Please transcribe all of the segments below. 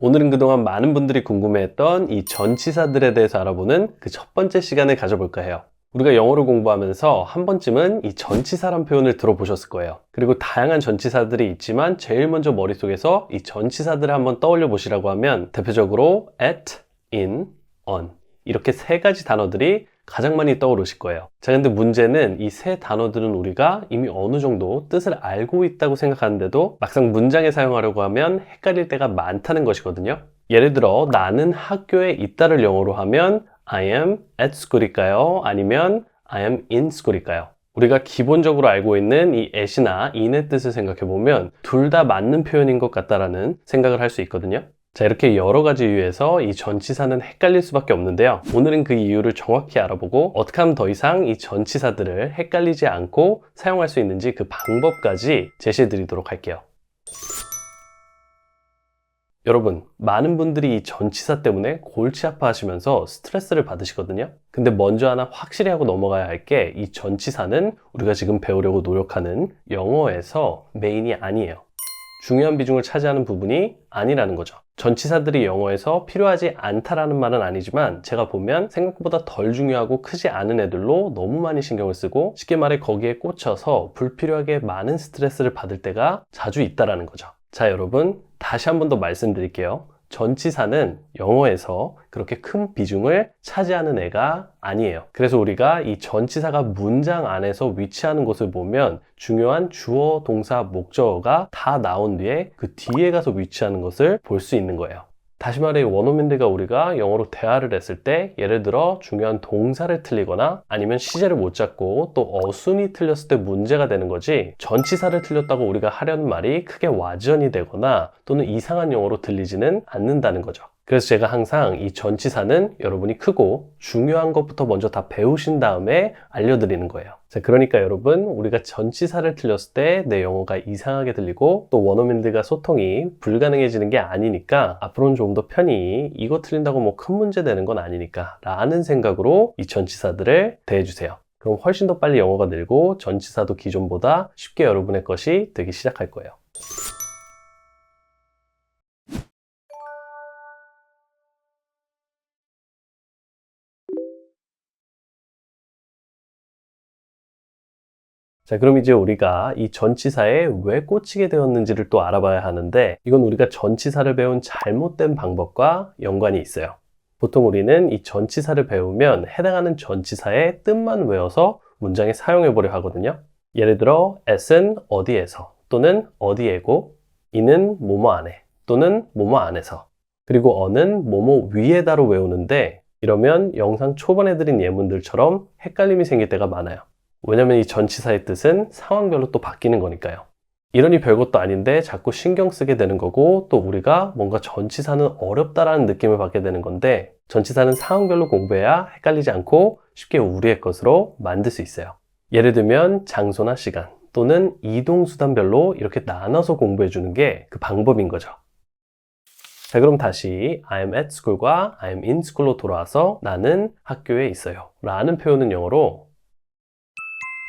오늘은 그동안 많은 분들이 궁금해했던 이 전치사들에 대해서 알아보는 그 첫 번째 시간을 가져볼까 해요. 우리가 영어를 공부하면서 한 번쯤은 이 전치사란 표현을 들어보셨을 거예요. 그리고 다양한 전치사들이 있지만 제일 먼저 머릿속에서 이 전치사들을 한번 떠올려 보시라고 하면 대표적으로 at, in, on 이렇게 세 가지 단어들이 가장 많이 떠오르실 거예요. 자, 근데 문제는 이 세 단어들은 우리가 이미 어느 정도 뜻을 알고 있다고 생각하는데도 막상 문장에 사용하려고 하면 헷갈릴 때가 많다는 것이거든요. 예를 들어 나는 학교에 있다를 영어로 하면 I am at school일까요? 아니면 I am in school일까요? 우리가 기본적으로 알고 있는 이 at이나 in의 뜻을 생각해 보면 둘 다 맞는 표현인 것 같다라는 생각을 할 수 있거든요. 자, 이렇게 여러 가지 이유에서 이 전치사는 헷갈릴 수밖에 없는데요. 오늘은 그 이유를 정확히 알아보고 어떻게 하면 더 이상 이 전치사들을 헷갈리지 않고 사용할 수 있는지 그 방법까지 제시해 드리도록 할게요. 여러분, 많은 분들이 이 전치사 때문에 골치 아파하시면서 스트레스를 받으시거든요. 근데 먼저 하나 확실히 하고 넘어가야 할 게 이 전치사는 우리가 지금 배우려고 노력하는 영어에서 메인이 아니에요. 중요한 비중을 차지하는 부분이 아니라는 거죠. 전치사들이 영어에서 필요하지 않다라는 말은 아니지만 제가 보면 생각보다 덜 중요하고 크지 않은 애들로 너무 많이 신경을 쓰고 쉽게 말해 거기에 꽂혀서 불필요하게 많은 스트레스를 받을 때가 자주 있다라는 거죠. 자, 여러분 다시 한 번 더 말씀드릴게요. 전치사는 영어에서 그렇게 큰 비중을 차지하는 애가 아니에요. 그래서 우리가 이 전치사가 문장 안에서 위치하는 곳을 보면 중요한 주어, 동사, 목적어가 다 나온 뒤에 그 뒤에 가서 위치하는 것을 볼 수 있는 거예요. 다시 말해 원어민들과 우리가 영어로 대화를 했을 때 예를 들어 중요한 동사를 틀리거나 아니면 시제를 못 잡고 또 어순이 틀렸을 때 문제가 되는 거지 전치사를 틀렸다고 우리가 하려는 말이 크게 와전이 되거나 또는 이상한 영어로 들리지는 않는다는 거죠. 그래서 제가 항상 이 전치사는 여러분이 크고 중요한 것부터 먼저 다 배우신 다음에 알려드리는 거예요. 자, 그러니까 여러분 우리가 전치사를 틀렸을 때 내 영어가 이상하게 들리고 또 원어민들과 소통이 불가능해지는 게 아니니까 앞으로는 좀 더 편히 이거 틀린다고 뭐 큰 문제 되는 건 아니니까 라는 생각으로 이 전치사들을 대해주세요. 그럼 훨씬 더 빨리 영어가 늘고 전치사도 기존보다 쉽게 여러분의 것이 되기 시작할 거예요. 자, 그럼 이제 우리가 이 전치사에 왜 꽂히게 되었는지를 또 알아봐야 하는데 이건 우리가 전치사를 배운 잘못된 방법과 연관이 있어요. 보통 우리는 이 전치사를 배우면 해당하는 전치사의 뜻만 외워서 문장에 사용해 보려 하거든요. 예를 들어 at은 어디에서 또는 어디에고 이는 뭐뭐 안에 또는 뭐뭐 안에서 그리고 어는 뭐뭐 위에다로 외우는데 이러면 영상 초반에 드린 예문들처럼 헷갈림이 생길 때가 많아요. 왜냐면 이 전치사의 뜻은 상황별로 또 바뀌는 거니까요. 이러니 별것도 아닌데 자꾸 신경 쓰게 되는 거고 또 우리가 뭔가 전치사는 어렵다라는 느낌을 받게 되는 건데 전치사는 상황별로 공부해야 헷갈리지 않고 쉽게 우리의 것으로 만들 수 있어요. 예를 들면 장소나 시간 또는 이동수단별로 이렇게 나눠서 공부해 주는 게 그 방법인 거죠. 자, 그럼 다시 I'm at school과 I'm in school로 돌아와서 나는 학교에 있어요 라는 표현은 영어로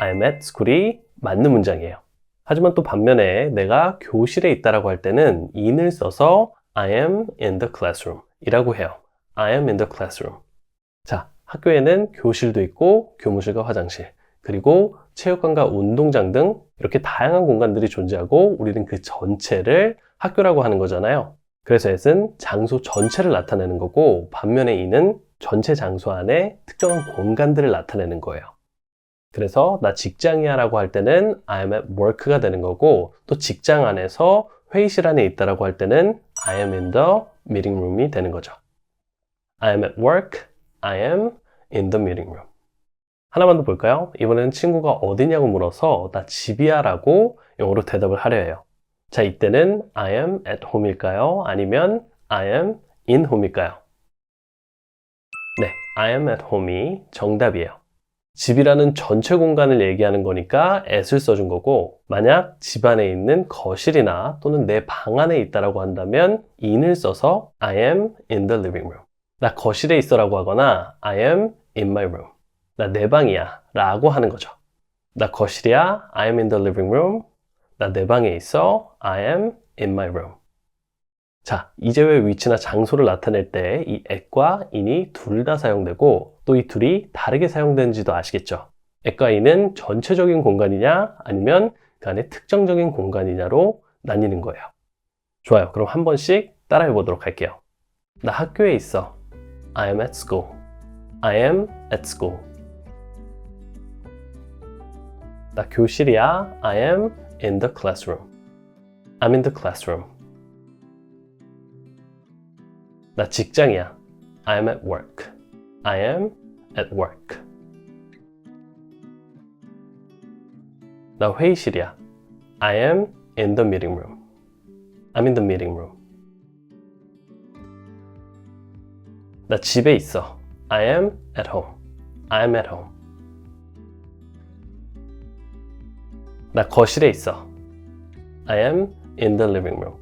I'm at school이 맞는 문장이에요. 하지만 또 반면에 내가 교실에 있다라고 할 때는 in을 써서 I am in the classroom 이라고 해요. I am in the classroom. 자, 학교에는 교실도 있고 교무실과 화장실 그리고 체육관과 운동장 등 이렇게 다양한 공간들이 존재하고 우리는 그 전체를 학교라고 하는 거잖아요. 그래서 at은 장소 전체를 나타내는 거고 반면에 in은 전체 장소 안에 특정한 공간들을 나타내는 거예요. 그래서 나 직장이야 라고 할 때는 I'm at work가 되는 거고 또 직장 안에서 회의실 안에 있다라고 할 때는 I am in the meeting room이 되는 거죠. I am at work, I am in the meeting room. 하나만 더 볼까요? 이번에는 친구가 어디냐고 물어서 나 집이야 라고 영어로 대답을 하려 해요. 자, 이때는 I am at home일까요? 아니면 I am in home일까요? 네, I am at home이 정답이에요. 집이라는 전체 공간을 얘기하는 거니까 at을 써준 거고 만약 집 안에 있는 거실이나 또는 내 방 안에 있다라고 한다면 in을 써서 I am in the living room. 나 거실에 있어 라고 하거나 I am in my room. 나 내 방이야 라고 하는 거죠. 나 거실이야 I am in the living room. 나 내 방에 있어 I am in my room. 자, 이제 왜 위치나 장소를 나타낼 때 이 at과 in이 둘 다 사용되고 또 이 둘이 다르게 사용되는지도 아시겠죠? at과 in은 전체적인 공간이냐 아니면 그 안에 특정적인 공간이냐로 나뉘는 거예요. 좋아요. 그럼 한 번씩 따라해 보도록 할게요. 나 학교에 있어. I am at school. I am at school. 나 교실이야. I am in the classroom. I'm in the classroom. 나 직장이야. I am at work. I am at work. 나 회의실이야. I am in the meeting room. I'm in the meeting room. 나 집에 있어. I am at home. I am at home. 나 거실에 있어. I am in the living room.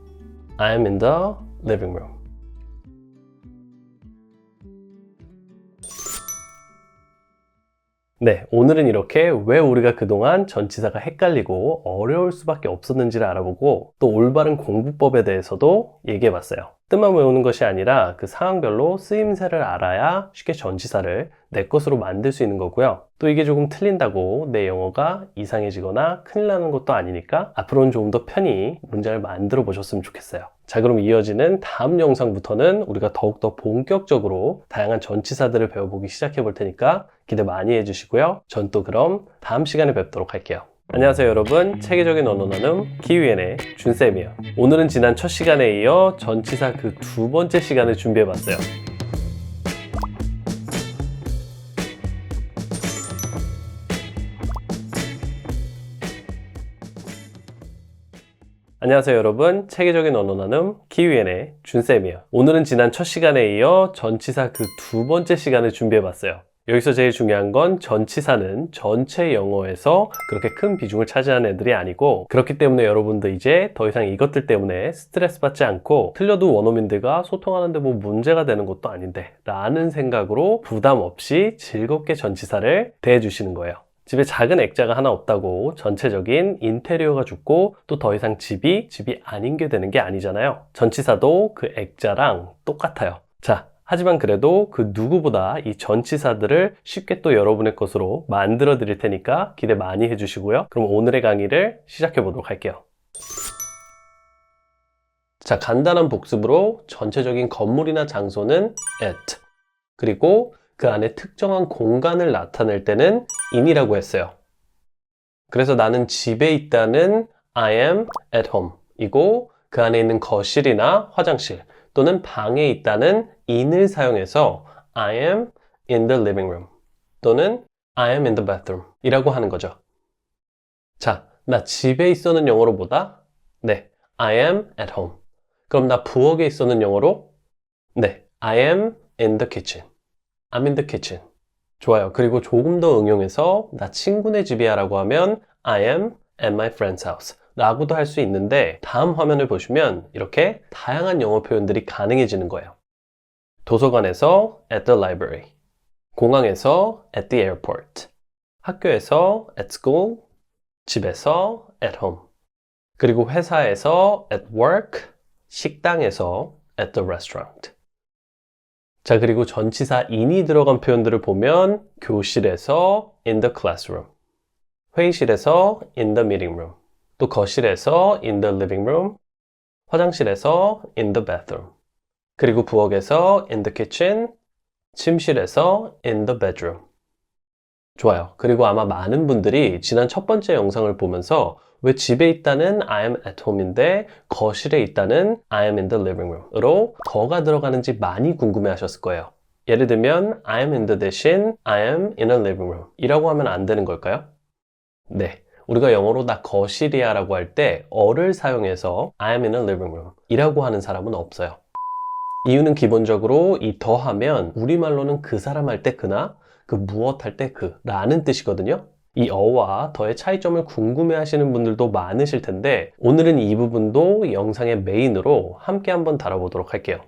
I am in the living room. 네, 오늘은 이렇게 왜 우리가 그동안 전치사가 헷갈리고 어려울 수밖에 없었는지를 알아보고 또 올바른 공부법에 대해서도 얘기해 봤어요. 뜻만 외우는 것이 아니라 그 상황별로 쓰임새를 알아야 쉽게 전치사를 내 것으로 만들 수 있는 거고요. 또 이게 조금 틀린다고 내 영어가 이상해지거나 큰일 나는 것도 아니니까 앞으로는 조금 더 편히 문장을 만들어 보셨으면 좋겠어요. 자, 그럼 이어지는 다음 영상부터는 우리가 더욱더 본격적으로 다양한 전치사들을 배워보기 시작해 볼 테니까 기대 많이 해주시고요. 전 또 그럼 다음 시간에 뵙도록 할게요. 안녕하세요 여러분, 체계적인 언어 나눔 키위엔의 준쌤이에요. 오늘은 지난 첫 시간에 이어 전치사 그 두 번째 시간을 준비해봤어요. 안녕하세요 여러분, 체계적인 언어 나눔 키위엔의 준쌤이에요. 오늘은 지난 첫 시간에 이어 전치사 그 두 번째 시간을 준비해봤어요. 여기서 제일 중요한 건 전치사는 전체 영어에서 그렇게 큰 비중을 차지하는 애들이 아니고, 그렇기 때문에 여러분도 이제 더 이상 이것들 때문에 스트레스 받지 않고 틀려도 원어민들과 소통하는데 뭐 문제가 되는 것도 아닌데 라는 생각으로 부담 없이 즐겁게 전치사를 대해주시는 거예요. 집에 작은 액자가 하나 없다고 전체적인 인테리어가 죽고 또 더 이상 집이 아닌 게 되는 게 아니잖아요. 전치사도 그 액자랑 똑같아요. 자, 하지만 그래도 그 누구보다 이 전치사들을 쉽게 또 여러분의 것으로 만들어 드릴 테니까 기대 많이 해주시고요. 그럼 오늘의 강의를 시작해 보도록 할게요. 자, 간단한 복습으로 전체적인 건물이나 장소는 at, 그리고 그 안에 특정한 공간을 나타낼 때는 in이라고 했어요. 그래서 나는 집에 있다는 I am at home 이고, 그 안에 있는 거실이나 화장실 또는 방에 있다는 in을 사용해서 I am in the living room 또는 I am in the bathroom 이라고 하는 거죠. 자, 나 집에 있어는 영어로 뭐다? 네, I am at home. 그럼 나 부엌에 있어는 영어로? 네, I am in the kitchen. I'm in the kitchen. 좋아요. 그리고 조금 더 응용해서 나 친구네 집이야 라고 하면 I am at my friend's house 라고도 할 수 있는데, 다음 화면을 보시면 이렇게 다양한 영어 표현들이 가능해지는 거예요. 도서관에서 at the library, 공항에서 at the airport, 학교에서 at school, 집에서 at home, 그리고 회사에서 at work, 식당에서 at the restaurant. 자, 그리고 전치사 in이 들어간 표현들을 보면 교실에서 in the classroom, 회의실에서 in the meeting room, 또 거실에서 in the living room, 화장실에서 in the bathroom, 그리고 부엌에서 in the kitchen, 침실에서 in the bedroom. 좋아요. 그리고 아마 많은 분들이 지난 첫 번째 영상을 보면서 왜 집에 있다는 I am at home인데 거실에 있다는 I am in the living room으로 더가 들어가는지 많이 궁금해 하셨을 거예요. 예를 들면 I am in the 대신 I am in a living room 이라고 하면 안 되는 걸까요? 네. 우리가 영어로 나 거실이야 라고 할 때 어를 사용해서 I am in a living room 이라고 하는 사람은 없어요. 이유는 기본적으로 이 더하면 우리말로는 그 사람 할 때 그나, 그 무엇 할 때 그 라는 뜻이거든요. 이 어와 더의 차이점을 궁금해 하시는 분들도 많으실 텐데, 오늘은 이 부분도 영상의 메인으로 함께 한번 다뤄보도록 할게요.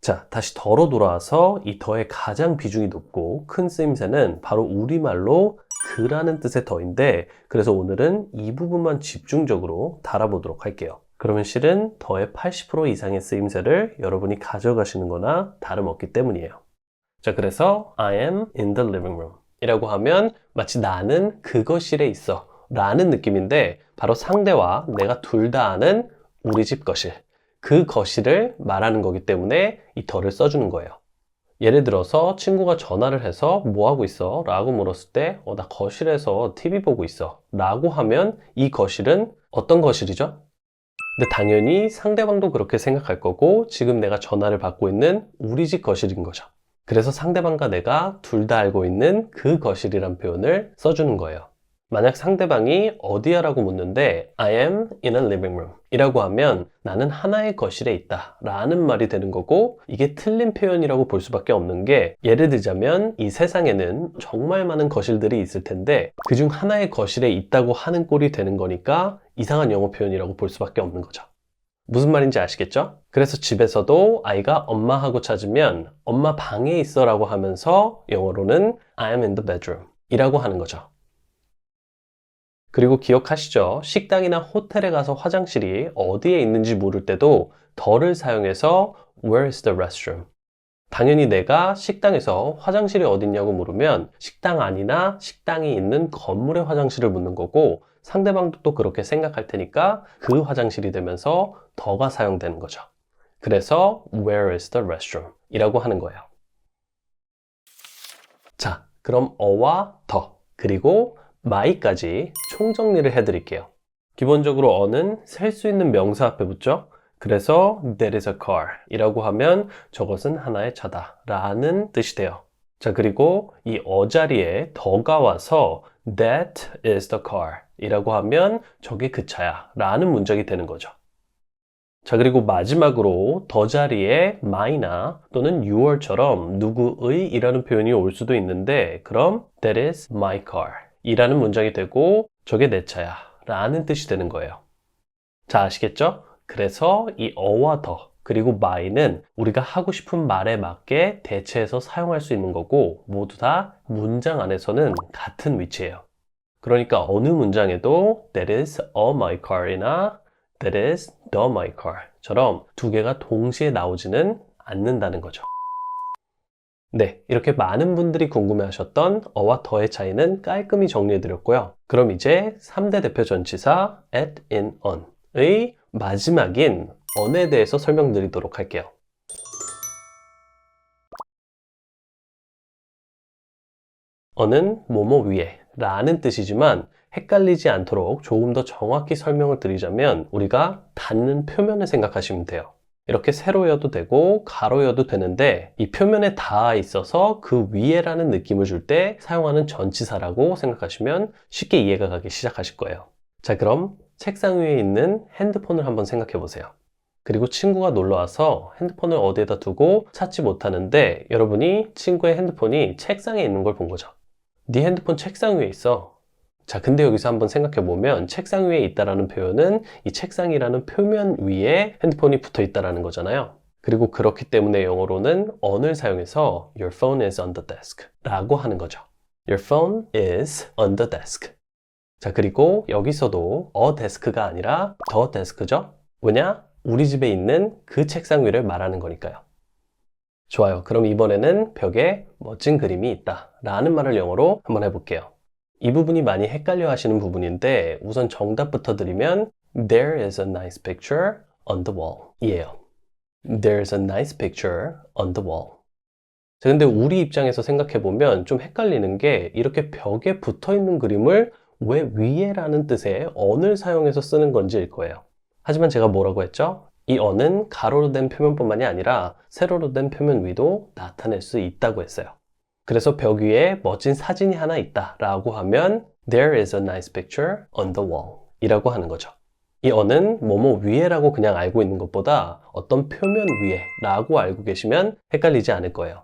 자, 다시 더로 돌아와서 이 더의 가장 비중이 높고 큰 쓰임새는 바로 우리말로 그라는 뜻의 더인데, 그래서 오늘은 이 부분만 집중적으로 다뤄보도록 할게요. 그러면 실은 더의 80% 이상의 쓰임새를 여러분이 가져가시는 거나 다름없기 때문이에요. 자, 그래서 I am in the living room 이라고 하면 마치 나는 그 거실에 있어 라는 느낌인데 바로 상대와 내가 둘 다 아는 우리 집 거실, 그 거실을 말하는 거기 때문에 이 더를 써주는 거예요. 예를 들어서 친구가 전화를 해서 뭐 하고 있어? 라고 물었을 때 나 거실에서 TV 보고 있어 라고 하면 이 거실은 어떤 거실이죠? 근데 당연히 상대방도 그렇게 생각할 거고 지금 내가 전화를 받고 있는 우리 집 거실인 거죠. 그래서 상대방과 내가 둘 다 알고 있는 그 거실이란 표현을 써주는 거예요. 만약 상대방이 어디야 라고 묻는데 I am in a living room 이라고 하면 나는 하나의 거실에 있다 라는 말이 되는 거고 이게 틀린 표현이라고 볼 수밖에 없는 게 예를 들자면 이 세상에는 정말 많은 거실들이 있을 텐데 그중 하나의 거실에 있다고 하는 꼴이 되는 거니까 이상한 영어 표현이라고 볼 수밖에 없는 거죠. 무슨 말인지 아시겠죠? 그래서 집에서도 아이가 엄마하고 찾으면 엄마 방에 있어 라고 하면서 영어로는 I am in the bedroom 이라고 하는 거죠. 그리고 기억하시죠? 식당이나 호텔에 가서 화장실이 어디에 있는지 물을 때도 더를 사용해서 Where is the restroom? 당연히 내가 식당에서 화장실이 어딨냐고 물으면 식당 안이나 식당이 있는 건물의 화장실을 묻는 거고 상대방도 또 그렇게 생각할 테니까 그 화장실이 되면서 더가 사용되는 거죠. 그래서 Where is the restroom? 이라고 하는 거예요. 자, 그럼 어와 더 그리고 my까지 총정리를 해드릴게요. 기본적으로 어는 셀 수 있는 명사 앞에 붙죠? 그래서 that is a car 이라고 하면 저것은 하나의 차다 라는 뜻이 돼요. 자, 그리고 이 어 자리에 더가 와서 that is the car 이라고 하면 저게 그 차야 라는 문장이 되는 거죠. 자, 그리고 마지막으로 더 자리에 my나 또는 your처럼 누구의 이라는 표현이 올 수도 있는데 그럼 that is my car 이라는 문장이 되고 저게 내 차야 라는 뜻이 되는 거예요. 자, 아시겠죠? 그래서 이 어와 더 그리고 my는 우리가 하고 싶은 말에 맞게 대체해서 사용할 수 있는 거고 모두 다 문장 안에서는 같은 위치예요. 그러니까 어느 문장에도 that is a my car이나 that is the my car처럼 두 개가 동시에 나오지는 않는다는 거죠. 네, 이렇게 많은 분들이 궁금해하셨던 어와 더의 차이는 깔끔히 정리해드렸고요. 그럼 이제 3대 대표 전치사 at, in, on의 마지막인 on에 대해서 설명드리도록 할게요. on은 뭐뭐 위에 라는 뜻이지만 헷갈리지 않도록 조금 더 정확히 설명을 드리자면 우리가 닿는 표면을 생각하시면 돼요. 이렇게 세로여도 되고 가로여도 되는데 이 표면에 닿아 있어서 그 위에라는 느낌을 줄 때 사용하는 전치사라고 생각하시면 쉽게 이해가 가기 시작하실 거예요. 자, 그럼 책상 위에 있는 핸드폰을 한번 생각해 보세요. 그리고 친구가 놀러와서 핸드폰을 어디에다 두고 찾지 못하는데 여러분이 친구의 핸드폰이 책상에 있는 걸 본 거죠. 네 핸드폰 책상 위에 있어. 자, 근데 여기서 한번 생각해 보면 책상 위에 있다라는 표현은 이 책상이라는 표면 위에 핸드폰이 붙어 있다라는 거잖아요. 그리고 그렇기 때문에 영어로는 on을 사용해서 Your phone is on the desk 라고 하는 거죠. Your phone is on the desk. 자, 그리고 여기서도 a desk가 아니라 the desk죠. 왜냐? 우리 집에 있는 그 책상 위를 말하는 거니까요. 좋아요. 그럼 이번에는 벽에 멋진 그림이 있다 라는 말을 영어로 한번 해볼게요. 이 부분이 많이 헷갈려 하시는 부분인데 우선 정답부터 드리면 There is a nice picture on the wall 이에요. There's a nice picture on the wall. 자, 근데 우리 입장에서 생각해보면 좀 헷갈리는 게 이렇게 벽에 붙어있는 그림을 왜 위에라는 뜻의 on을 사용해서 쓰는 건지일 거예요. 하지만 제가 뭐라고 했죠? 이 on은 가로로 된 표면뿐만이 아니라 세로로 된 표면 위도 나타낼 수 있다고 했어요. 그래서 벽 위에 멋진 사진이 하나 있다 라고 하면 There is a nice picture on the wall 이라고 하는 거죠. 이 on은 뭐뭐 위에라고 그냥 알고 있는 것보다 어떤 표면 위에 라고 알고 계시면 헷갈리지 않을 거예요.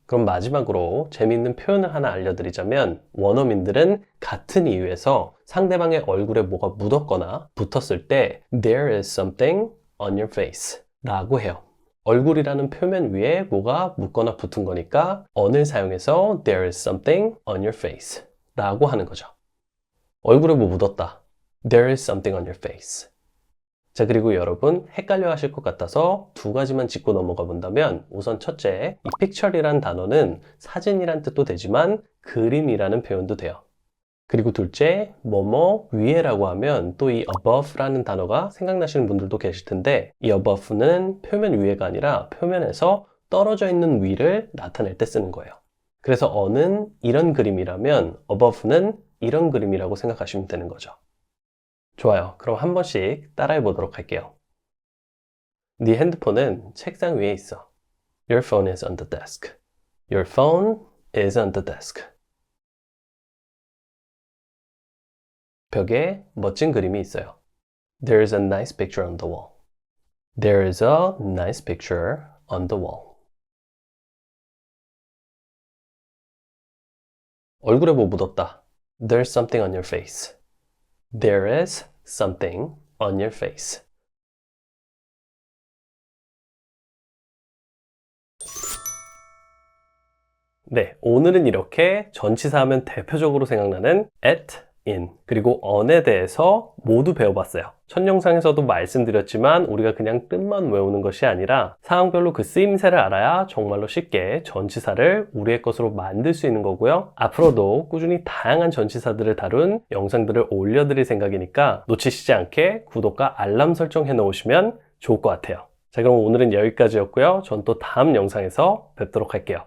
그럼 마지막으로 재미있는 표현을 하나 알려드리자면 원어민들은 같은 이유에서 상대방의 얼굴에 뭐가 묻었거나 붙었을 때 There is something on your face 라고 해요. 얼굴이라는 표면 위에 뭐가 묻거나 붙은 거니까 on을 사용해서 There is something on your face 라고 하는 거죠. 얼굴에 뭐 묻었다. There is something on your face. 자, 그리고 여러분 헷갈려 하실 것 같아서 두 가지만 짚고 넘어가 본다면 우선 첫째, 이 picture이란 단어는 사진이란 뜻도 되지만 그림이라는 표현도 돼요. 그리고 둘째, 뭐뭐 위에라고 하면 또 이 above라는 단어가 생각나시는 분들도 계실 텐데 이 above는 표면 위에가 아니라 표면에서 떨어져 있는 위를 나타낼 때 쓰는 거예요. 그래서 어는 이런 그림이라면 above는 이런 그림이라고 생각하시면 되는 거죠. 좋아요. 그럼 한 번씩 따라해 보도록 할게요. 네 핸드폰은 책상 위에 있어. Your phone is on the desk. Your phone is on the desk. 벽에 멋진 그림이 있어요. There is a nice picture on the wall. There is a nice picture on the wall. 얼굴에 뭐 묻었다. There's something on your face. There is something on your face. 네, 오늘은 이렇게 전치사 하면 대표적으로 생각나는 at, in, 그리고 on에 대해서 모두 배워봤어요. 첫 영상에서도 말씀드렸지만 우리가 그냥 뜻만 외우는 것이 아니라 상황별로 그 쓰임새를 알아야 정말로 쉽게 전치사를 우리의 것으로 만들 수 있는 거고요. 앞으로도 꾸준히 다양한 전치사들을 다룬 영상들을 올려드릴 생각이니까 놓치시지 않게 구독과 알람 설정해 놓으시면 좋을 것 같아요. 자, 그럼 오늘은 여기까지였고요. 전 또 다음 영상에서 뵙도록 할게요.